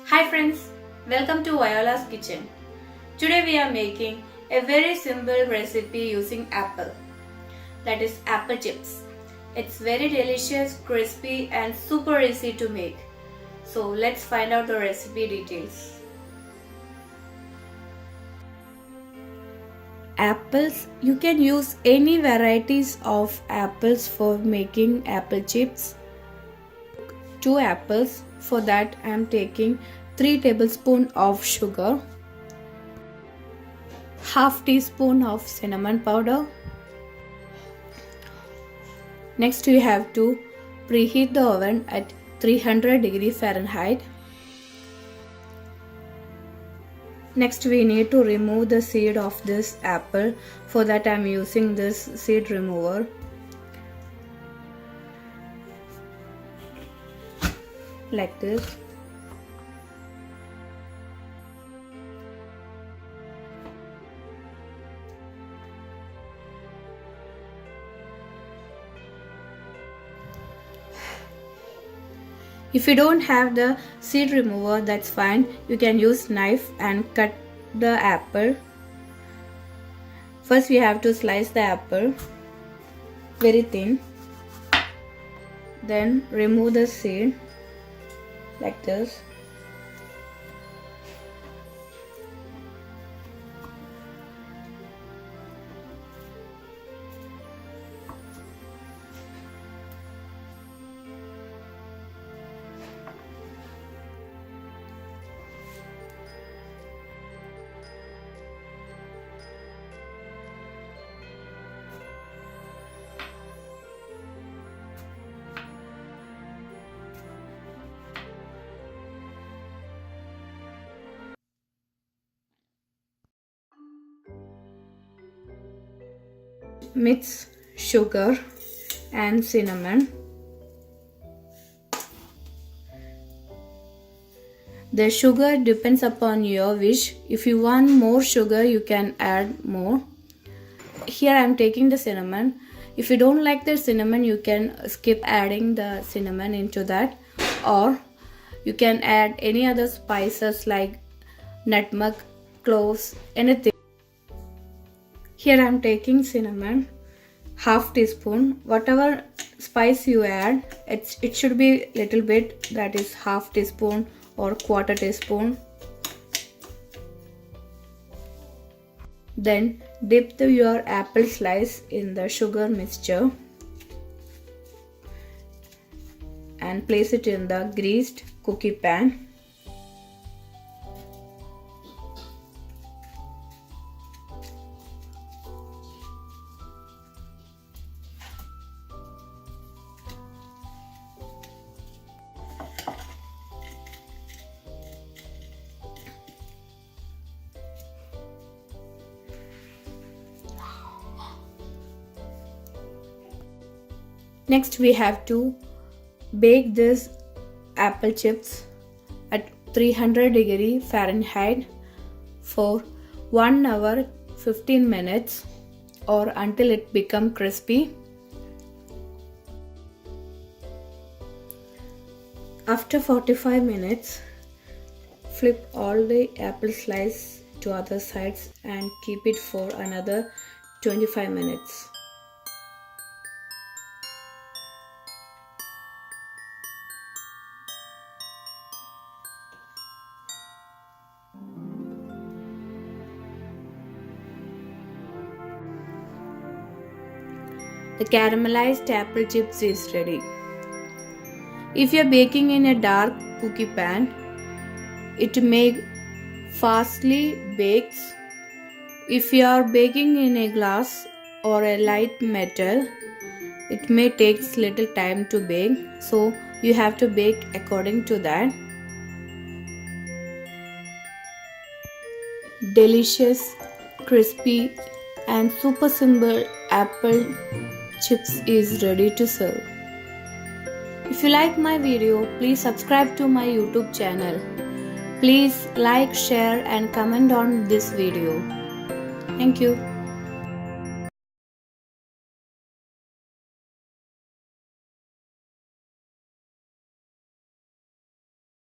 Hi friends, welcome to Vayolas kitchen. Today we are making a very simple recipe using apple, that is apple chips. It's very delicious, crispy and super easy to make. So let's find out the recipe details. Apples, you can use any varieties of apples for making apple chips. 2 apples, for that I am taking 3 tablespoons of sugar, half teaspoon of cinnamon powder. Next we have to preheat the oven at 300 degree Fahrenheit. Next we need to remove the seed of this apple. For that I am using this seed remover. Like this. If you don't have the seed remover, that's fine. You can use knife and cut the apple. First we have to slice the apple very thin. Then remove the seed like this. Mix sugar and cinnamon. The sugar depends upon your wish. If you want more sugar, you can add more. Here I am taking the cinnamon. If you don't like the cinnamon, you can skip adding the cinnamon into that, or you can add any other spices like nutmeg, cloves, anything. Here I am taking cinnamon, half teaspoon. Whatever spice you add, it should be little bit, that is half teaspoon or quarter teaspoon. Then dip your apple slice in the sugar mixture and place it in the greased cookie pan. Next we have to bake this apple chips at 300 degree Fahrenheit for 1 hour 15 minutes or until it become crispy. After 45 minutes, flip all the apple slice to other sides and keep it for another 25 minutes. The caramelized apple chips is ready. If you are baking in a dark cookie pan, it may fastly bakes. If you are baking in a glass or a light metal, it may take little time to bake, so you have to bake according to that. Delicious, crispy and super simple apple chips is ready to serve. If you like my video, please subscribe to my YouTube channel. Please like, share and comment on this video. Thank you.